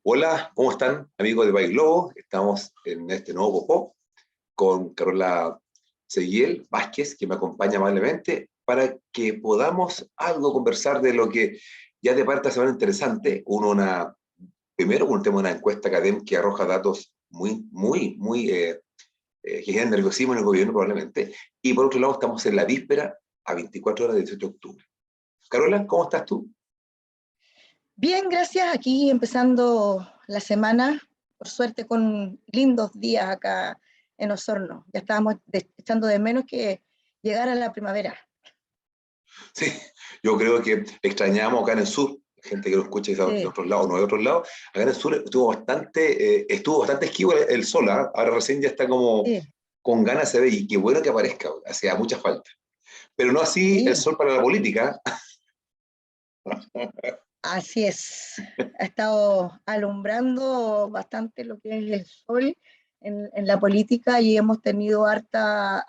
Hola, ¿cómo están, amigos de País Globo? Estamos en este nuevo Popó con Carola Seguiel Vázquez, que me acompaña amablemente, para que podamos algo conversar de lo que ya de parte semana interesante. Primero, un tema de una encuesta académica que arroja datos que generan nerviosismo en el gobierno probablemente, y por otro lado estamos en la víspera a 24 horas del 18 de octubre. Carola, ¿cómo estás tú? Bien, gracias. Aquí empezando la semana, por suerte con lindos días acá en Osorno. Ya estábamos echando de menos que llegara la primavera. Sí, yo creo que extrañamos acá en el sur, gente que lo escucha de Sí, otros lados, no de otros lados. Acá en el sur estuvo bastante esquivo el sol, ¿ah? Ahora recién ya está como sí, con ganas se ve, y qué bueno que aparezca, hacía mucha falta. Pero no así el sí, sol para la política. así es. Ha estado alumbrando bastante lo que es el sol en la política y hemos tenido harta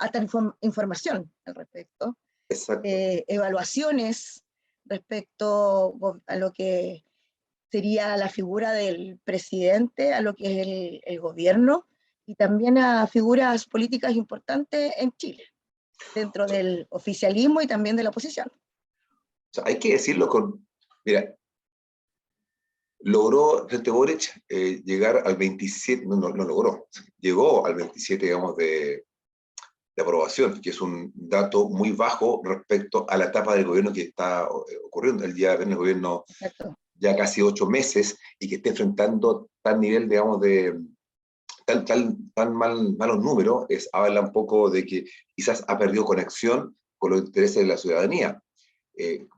información al respecto. Exacto. Evaluaciones respecto a lo que sería la figura del presidente, a lo que es el gobierno y también a figuras políticas importantes en Chile, dentro O sea, del oficialismo y también de la oposición. hay que decirlo mira, logró Frente Boric llegar al 27, no logró, llegó al 27, digamos, de aprobación, que es un dato muy bajo respecto a la etapa del gobierno que está ocurriendo. El día en el gobierno Exacto. ya casi 8 meses y que esté enfrentando tal nivel, digamos, de tan malos números, habla un poco de que quizás ha perdido conexión con los intereses de la ciudadanía.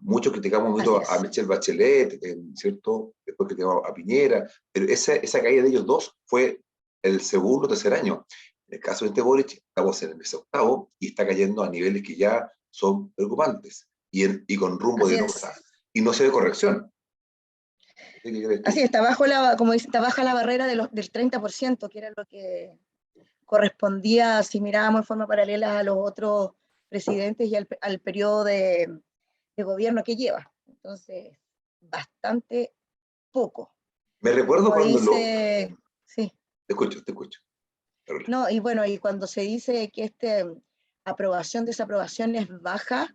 Muchos criticamos Así mucho a es. Michelle Bachelet, ¿cierto? Después criticamos a Piñera, pero esa caída de ellos dos fue el segundo o tercer año. En el caso de este Boric, estamos en el mes octavo y está cayendo a niveles que ya son preocupantes y con rumbo Así de es. nota. Y no se ve corrección. ¿Qué crees Así tú? está bajo como dice, está baja la barrera del 30%, que era lo que correspondía si mirábamos en forma paralela a los otros presidentes y al periodo de gobierno que lleva. Entonces, bastante poco. Me recuerdo Como cuando dice, sí, te escucho, Carola. no, y bueno, y cuando se dice que aprobación, desaprobación es baja,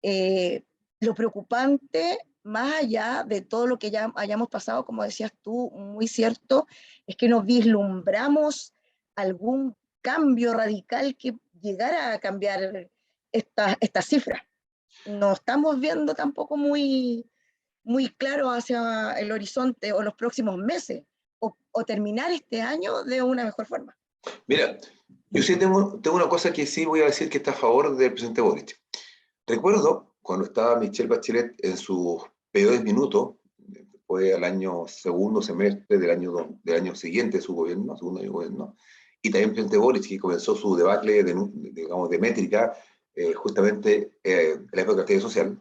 eh, lo preocupante, más allá de todo lo que ya hayamos pasado, como decías tú, muy cierto, es que nos vislumbramos algún cambio radical que llegara a cambiar esta cifra. No estamos viendo tampoco muy claro hacia el horizonte o los próximos meses, o terminar este año de una mejor forma. Mira, yo sí tengo una cosa que sí voy a decir que está a favor del presidente Boric. Recuerdo cuando estaba Michelle Bachelet en sus peores minutos, fue al año segundo semestre del año siguiente de su gobierno, segundo año de gobierno, y también el presidente Boric, que comenzó su debacle digamos, de métrica, justamente en la época de social.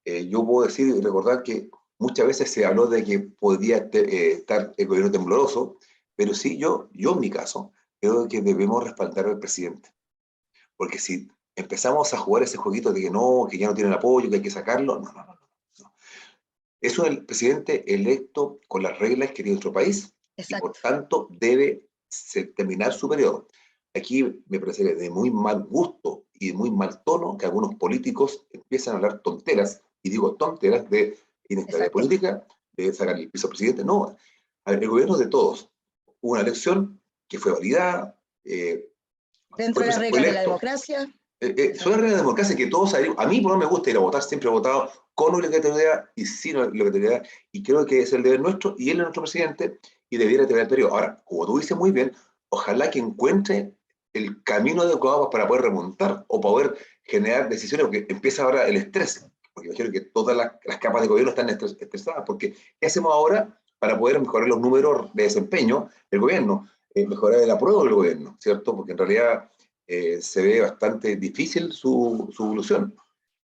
Yo puedo decir y recordar que muchas veces se habló de que podría estar el gobierno tembloroso, pero sí, yo en mi caso, creo que debemos respaldar al presidente. Porque si empezamos a jugar ese jueguito de que ya no tienen apoyo, que hay que sacarlo, no. Es un presidente electo con las reglas que tiene nuestro país y por Exacto. tanto debe terminar su periodo. Aquí me parece de muy mal gusto y de muy mal tono que algunos políticos empiezan a hablar tonteras, y digo tonteras, de inestabilidad Exacto. política, de sacar el piso al presidente. No, a ver, el gobierno es de todos. Hubo una elección que fue validada, Dentro de las fue reglas de la electo. democracia. Son las reglas de democracia que todos sabemos. A mí por no me gusta ir a votar, siempre he votado con obligatoriedad y sin obligatoriedad, y creo que es el deber nuestro, y él es nuestro presidente, y debiera tener el periodo. Ahora, como tú dices muy bien, ojalá que encuentre el camino adecuado para poder remontar o poder generar decisiones, porque empieza ahora el estrés, porque imagino que todas las capas de gobierno están estresadas, porque ¿qué hacemos ahora para poder mejorar los números de desempeño del gobierno? Mejorar el apruebo del gobierno, ¿cierto? Porque en realidad se ve bastante difícil su evolución.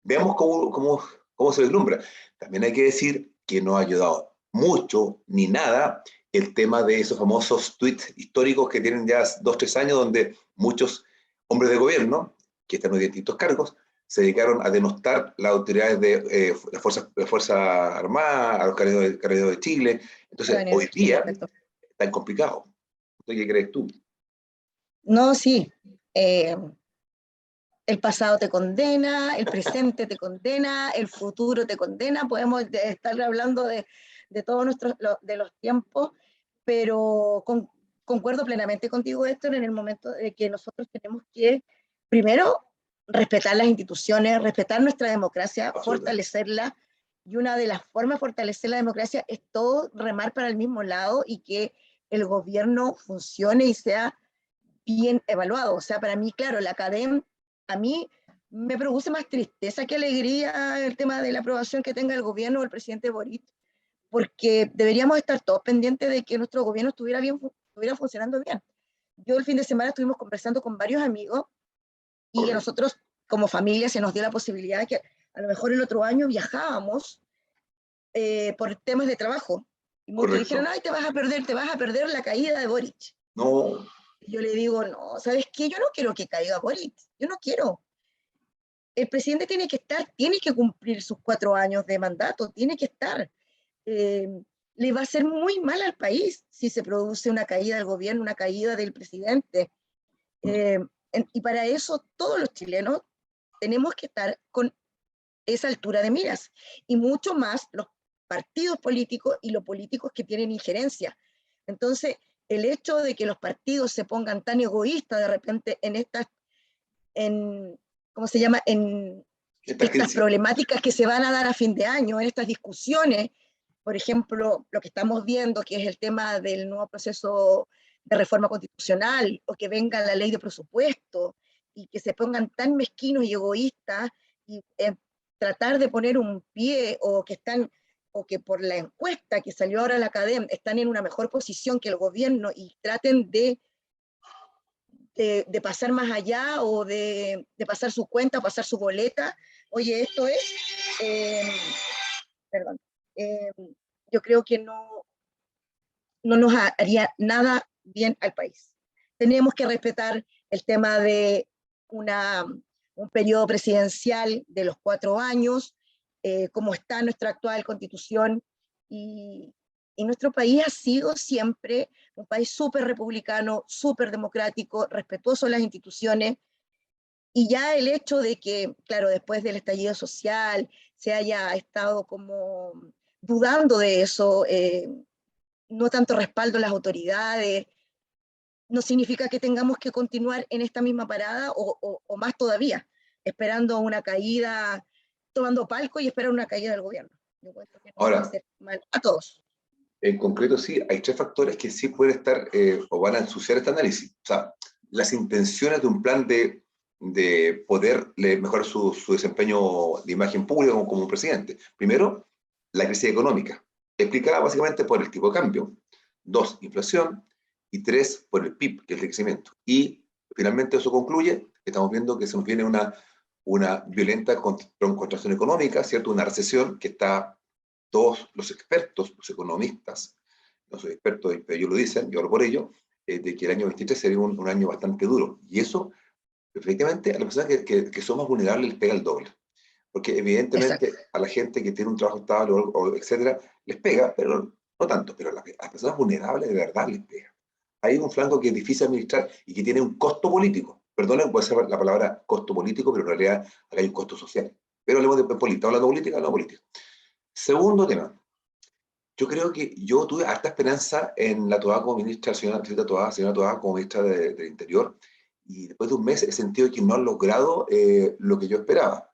Veamos cómo se vislumbra. También hay que decir que no ha ayudado mucho ni nada el tema de esos famosos tweets históricos que tienen ya 2 o 3 años, donde muchos hombres de gobierno, que están en distintos cargos, se dedicaron a denostar las autoridades de las Fuerzas Armadas, a los Carabineros de Chile. Entonces, hoy día Perfecto. es tan complicado. ¿Qué crees tú? No, sí. El pasado te condena, el presente te condena, el futuro te condena. Podemos estar hablando de todos de los tiempos, pero concuerdo plenamente contigo, Héctor, en el momento de que nosotros tenemos que, primero, respetar las instituciones, respetar nuestra democracia, fortalecerla, y una de las formas de fortalecer la democracia es todo remar para el mismo lado y que el gobierno funcione y sea bien evaluado. O sea, para mí, claro, la academia, a mí me produce más tristeza que alegría el tema de la aprobación que tenga el gobierno o el presidente Boric, porque deberíamos estar todos pendientes de que nuestro gobierno estuviera funcionando bien. Yo el fin de semana estuvimos conversando con varios amigos y a nosotros como familia se nos dio la posibilidad de que a lo mejor el otro año viajábamos por temas de trabajo. Y muchos dijeron, ay, te vas a perder la caída de Boric. No. Yo le digo, no, ¿sabes qué? Yo no quiero que caiga Boric, yo no quiero. El presidente tiene que estar, tiene que cumplir sus 4 años de mandato, tiene que estar. Eh, le va a hacer muy mal al país si se produce una caída del gobierno, una caída del presidente. Y para eso todos los chilenos tenemos que estar con esa altura de miras, y mucho más los partidos políticos y los políticos que tienen injerencia. Entonces, el hecho de que los partidos se pongan tan egoístas de repente en estas, ¿cómo se llama? En estas problemáticas que se van a dar a fin de año, en estas discusiones, por ejemplo, lo que estamos viendo, que es el tema del nuevo proceso de reforma constitucional, o que venga la ley de presupuesto, y que se pongan tan mezquinos y egoístas, y tratar de poner un pie, o que por la encuesta que salió ahora a la academia están en una mejor posición que el gobierno y traten de pasar más allá, o de pasar su cuenta, pasar su boleta. Oye, esto es, perdón, eh, yo creo que no nos haría nada bien al país. Tenemos que respetar el tema de un periodo presidencial de los 4 años, como está nuestra actual constitución, y nuestro país ha sido siempre un país súper republicano, súper democrático, respetuoso de las instituciones, y ya el hecho de que, claro, después del estallido social se haya estado como dudando de eso, no tanto respaldo a las autoridades, no significa que tengamos que continuar en esta misma parada, o más todavía, esperando una caída, tomando palco y esperar una caída del gobierno. Yo cuento que nos va a hacer mal a todos. En concreto, sí, hay 3 factores que sí pueden estar o van a ensuciar este análisis. O sea, las intenciones de un plan de poder mejorar su desempeño de imagen pública como un presidente. Primero, la crisis económica, explicada básicamente por el tipo de cambio. 2, inflación. Y 3, por el PIB, que es el crecimiento. Y finalmente eso concluye, estamos viendo que se nos viene una violenta contracción económica, ¿cierto? Una recesión que está, todos los expertos, los economistas, no soy experto, pero ellos lo dicen, yo hablo por ello, de que el año 23 sería un año bastante duro. Y eso, efectivamente, a las personas que son más vulnerables les pega el doble. Porque evidentemente a la gente que tiene un trabajo estable, etcétera, les pega, pero no tanto, pero a las personas vulnerables de verdad les pega. Hay un flanco que es difícil administrar y que tiene un costo político. Perdonen, puede ser la palabra costo político, pero en realidad acá hay un costo social. Pero hablemos de política, hablando de política, no política. Segundo tema, yo creo que yo tuve harta esperanza en la Toá como ministra, señora Toá como ministra del Interior, y después de un mes he sentido que no han logrado lo que yo esperaba.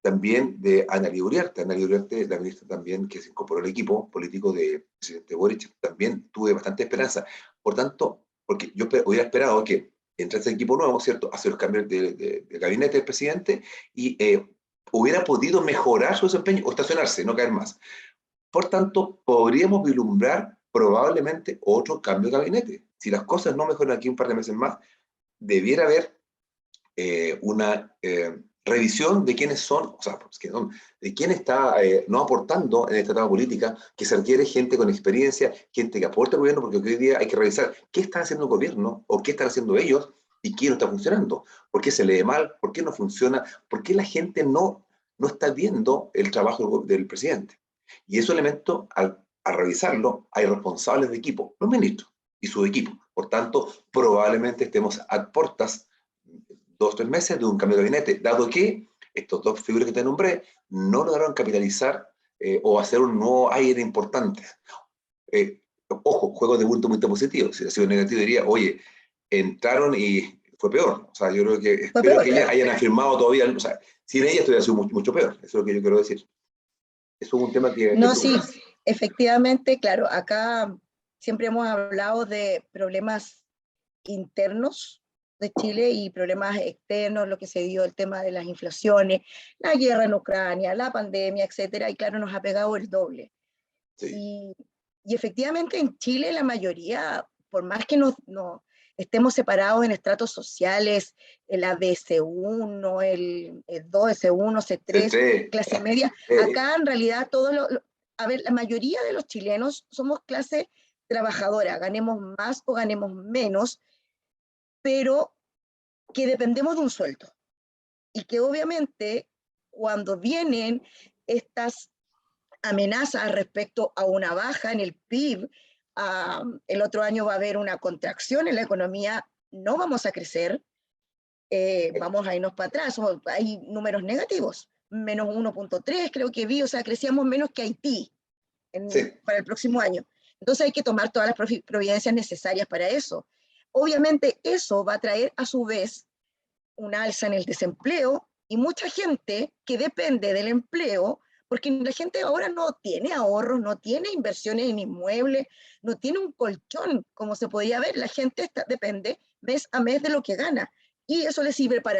También de Analía Uriarte, la ministra también que se incorporó al equipo político del presidente Boric, también tuve bastante esperanza. Por tanto, porque yo hubiera esperado que entre ese equipo nuevo, ¿cierto?, hacer los cambios de gabinete del presidente y hubiera podido mejorar su desempeño o estacionarse, no caer más. Por tanto, podríamos vislumbrar probablemente otro cambio de gabinete. Si las cosas no mejoran aquí un par de meses más, debiera haber una revisión de quiénes son, o sea, de quién está no aportando en esta etapa política, que se requiere gente con experiencia, gente que aporte al gobierno, porque hoy día hay que revisar qué está haciendo el gobierno o qué están haciendo ellos ¿Y qué no está funcionando? ¿Por qué se lee mal? ¿Por qué no funciona? ¿Por qué la gente no está viendo el trabajo del presidente? Y esos elementos, al revisarlo, hay responsables de equipo, los ministros y su equipo. Por tanto, probablemente estemos a puertas 2 o 3 meses de un cambio de gabinete, dado que estos dos figuras que te nombré no lograron capitalizar o hacer un nuevo aire importante. Ojo, juegos de punto muy positivo. Si ha sido negativo, diría, oye, entraron y fue peor. O sea, yo creo que Fue espero peor, que ellas claro. hayan afirmado todavía, o sea, sin ellas esto hubiera sido mucho peor. Eso es lo que yo quiero decir. Eso es un tema que No, sí, preocupa. efectivamente, claro, acá siempre hemos hablado de problemas internos de Chile y problemas externos, lo que se dio, el tema de las inflaciones, la guerra en Ucrania, la pandemia, etcétera, y claro, nos ha pegado el doble. Sí. Y, y efectivamente en Chile la mayoría, por más que estemos separados en estratos sociales, el ABC1, el 2, S1, C3, C3, clase media, acá en realidad a ver, la mayoría de los chilenos somos clase trabajadora, ganemos más o ganemos menos, pero que dependemos de un sueldo. Y que obviamente cuando vienen estas amenazas respecto a una baja en el PIB, el otro año va a haber una contracción en la economía, no vamos a crecer, vamos a irnos para atrás, hay números negativos, menos 1,3 creo que vi, o sea, crecíamos menos que Haití sí. para el próximo año. Entonces hay que tomar todas las providencias necesarias para eso. Obviamente eso va a traer a su vez un alza en el desempleo y mucha gente que depende del empleo, porque la gente ahora no tiene ahorros, no tiene inversiones en inmuebles, no tiene un colchón, como se podía ver, la gente depende mes a mes de lo que gana. Y eso le sirve para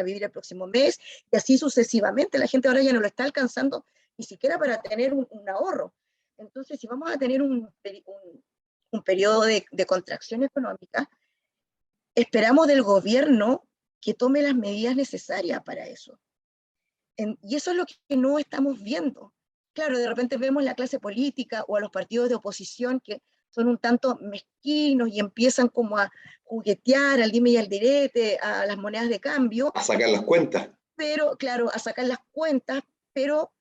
vivir el próximo mes, y así sucesivamente. La gente ahora ya no lo está alcanzando ni siquiera para tener un ahorro. Entonces, si vamos a tener un periodo de contracción económica, esperamos del gobierno que tome las medidas necesarias para eso. Y eso es lo que no estamos viendo. Claro, de repente vemos la clase política o a los partidos de oposición que son un tanto mezquinos y empiezan como a juguetear al dime y al direte, a las monedas de cambio, A sacar las cuentas. pero claro, a sacar las cuentas, pero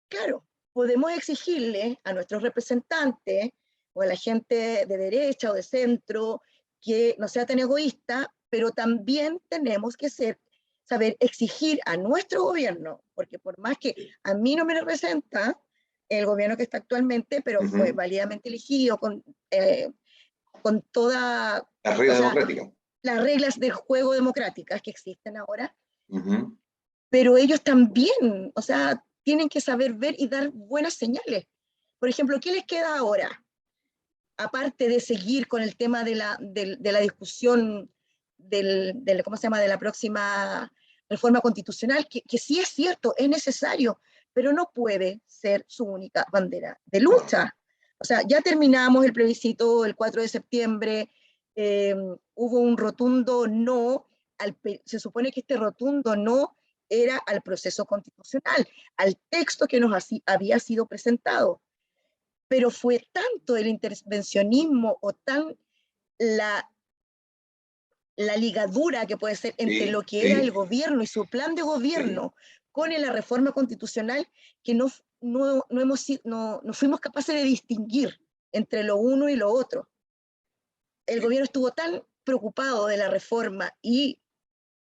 claro, podemos exigirle a nuestros representantes o a la gente de derecha o de centro que no sea tan egoísta, pero también tenemos que saber exigir a nuestro gobierno, porque por más que a mí no me representa el gobierno que está actualmente, pero fue válidamente elegido con toda, Las o reglas sea, democráticas. las reglas del juego democráticas que existen ahora, Uh -huh. pero ellos también, o sea, tienen que saber ver y dar buenas señales. Por ejemplo, ¿qué les queda ahora? Aparte de seguir con el tema de la discusión ¿cómo se llama?, de la próxima reforma constitucional, que sí es cierto, es necesario, pero no puede ser su única bandera de No. lucha. O sea, ya terminamos el plebiscito el 4 de septiembre, hubo un rotundo no, se supone que este rotundo no era al proceso constitucional, al texto que nos había sido presentado, pero fue tanto el intervencionismo o tan la, la ligadura que puede ser entre Sí, lo que era el sí, gobierno y su plan de sí. gobierno con la reforma constitucional que no fuimos capaces de distinguir entre lo uno y lo otro. El Sí. gobierno estuvo tan preocupado de la reforma y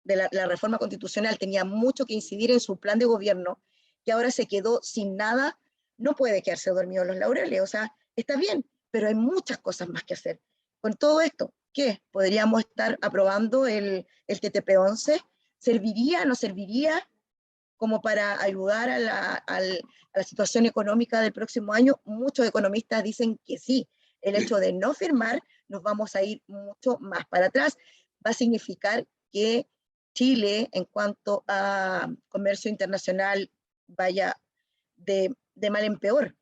de la reforma constitucional, tenía mucho que incidir en su plan de gobierno, que ahora se quedó sin nada, no puede quedarse dormido en los laureles. O sea, está bien, pero hay muchas cosas más que hacer. Con todo esto, ¿qué? ¿Podríamos estar aprobando el TTP-11? ¿Serviría, no serviría como para ayudar a la situación económica del próximo año? Muchos economistas dicen que sí. El hecho Sí. de no firmar, nos vamos a ir mucho más para atrás. Va a significar que Chile, en cuanto a comercio internacional, vaya de mal en peor.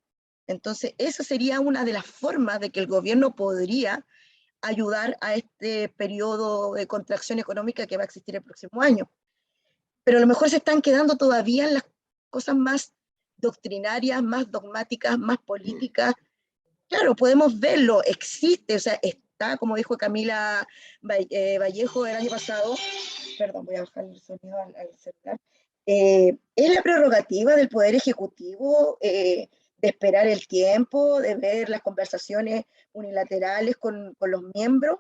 Entonces, esa sería una de las formas de que el gobierno podría ayudar a este periodo de contracción económica que va a existir el próximo año. Pero a lo mejor se están quedando todavía en las cosas más doctrinarias, más dogmáticas, más políticas. Claro, podemos verlo, existe, o sea, está, como dijo Camila Vallejo el año pasado, perdón, voy a bajar el sonido al celular, es la prerrogativa del Poder Ejecutivo de esperar el tiempo, de ver las conversaciones unilaterales con los miembros,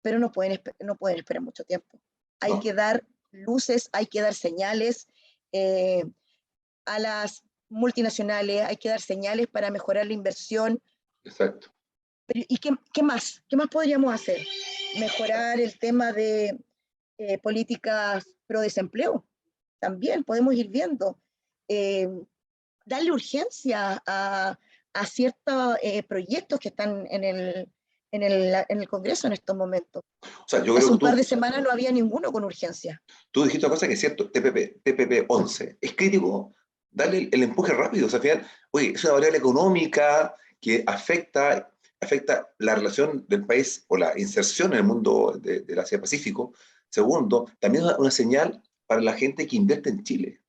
pero no pueden esperar mucho tiempo. Hay que dar luces, hay que dar señales a las multinacionales, hay que dar señales para mejorar la inversión. Exacto. ¿Y qué más? ¿Qué más podríamos hacer? Mejorar el tema de políticas pro desempleo. También podemos ir viendo. Darle urgencia a ciertos proyectos que están en el Congreso en estos momentos. O sea, yo creo Hace que un par de semanas no había ninguno con urgencia. tú dijiste una cosa que es cierto, TPP 11. Es crítico darle el empuje rápido. O sea, al final, oye, es una variable económica que afecta la relación del país o la inserción en el mundo del Asia-Pacífico. Segundo, también una señal para la gente que invierte en Chile.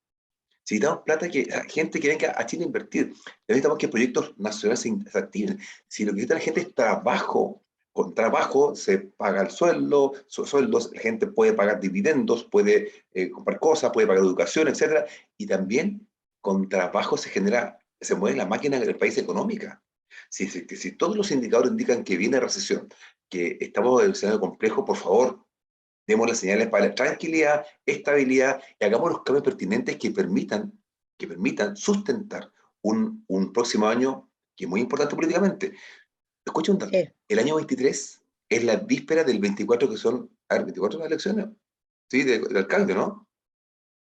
Si necesitamos plata, gente que venga a Chile a invertir. Necesitamos que proyectos nacionales se activen. Si lo que necesita la gente es trabajo, con trabajo se paga el sueldo, sueldos, la gente puede pagar dividendos, puede comprar cosas, puede pagar educación, etcétera. Y también con trabajo se mueve la máquina del país económica. Si todos los indicadores indican que viene recesión, que estamos en un escenario complejo, por favor, demos las señales para la tranquilidad, estabilidad y hagamos los cambios pertinentes que permitan sustentar un próximo año que es muy importante políticamente. Escucha un dato. Sí. El año 23 es la víspera del 24, que son, 24 las elecciones, ¿sí? De alcalde, ¿no?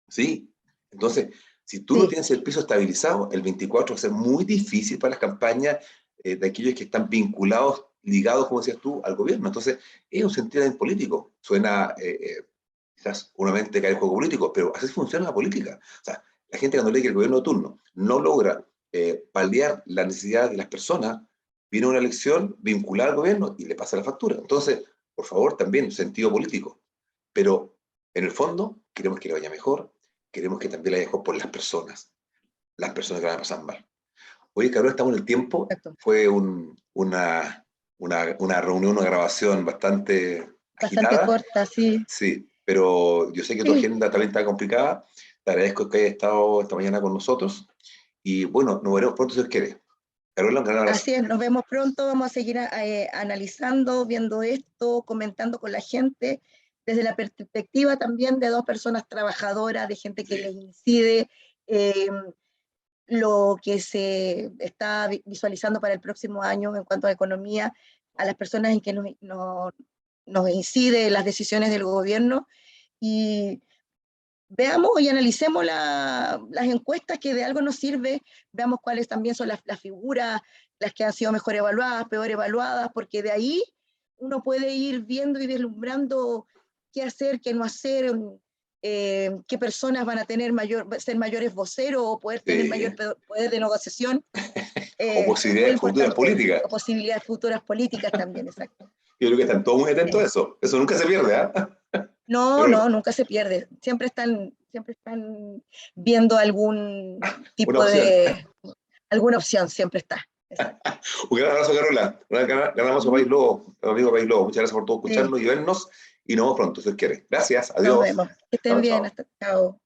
Sí. Entonces, si tú no tienes el piso estabilizado, el 24 va a ser muy difícil para las campañas de aquellos que están vinculados, ligados, como decías tú, al gobierno. Entonces, es un sentido político. Suena quizás nuevamente caer el juego político, pero así funciona la política. O sea, la gente cuando lee que el gobierno de turno no logra paliar la necesidad de las personas, viene una elección vinculada al gobierno y le pasa la factura. Entonces, por favor, también sentido político. Pero en el fondo, queremos que le vaya mejor, queremos que también le vaya mejor por las personas que van a pasar mal. Oye, Carol, estamos en el tiempo. Exacto. Fue una reunión, una grabación bastante agitada. Corta, sí. Sí, pero yo sé que tu agenda también está complicada. Te agradezco que hayas estado esta mañana con nosotros. Y bueno, nos veremos pronto si Dios quiere. Carola, un gran abrazo. Así es, nos vemos pronto, vamos a seguir analizando, viendo esto, comentando con la gente, desde la perspectiva también de dos personas trabajadoras, de gente que les incide lo que se está visualizando para el próximo año en cuanto a economía, a las personas en que nos incide las decisiones del gobierno, y veamos y analicemos las encuestas que de algo nos sirve, veamos cuáles también son las figuras, las que han sido mejor evaluadas, peor evaluadas, porque de ahí uno puede ir viendo y deslumbrando qué hacer, qué no hacer, qué personas van a ser mayores voceros o poder tener mayor poder de negociación. O posibilidades futuras políticas. O posibilidades futuras políticas también, exacto. Yo creo que están todos muy atentos a eso. Eso nunca se pierde, ¿eh? No, nunca se pierde. Siempre están viendo algún tipo alguna opción, siempre está. Un gran abrazo, Carola. Ganamos a País Lobo, amigo País Lobo. Muchas gracias por todo escucharnos y vernos. Y nos vemos pronto, si Dios quiere. Gracias, adiós. Nos vemos. Que estén bien. Hasta chao.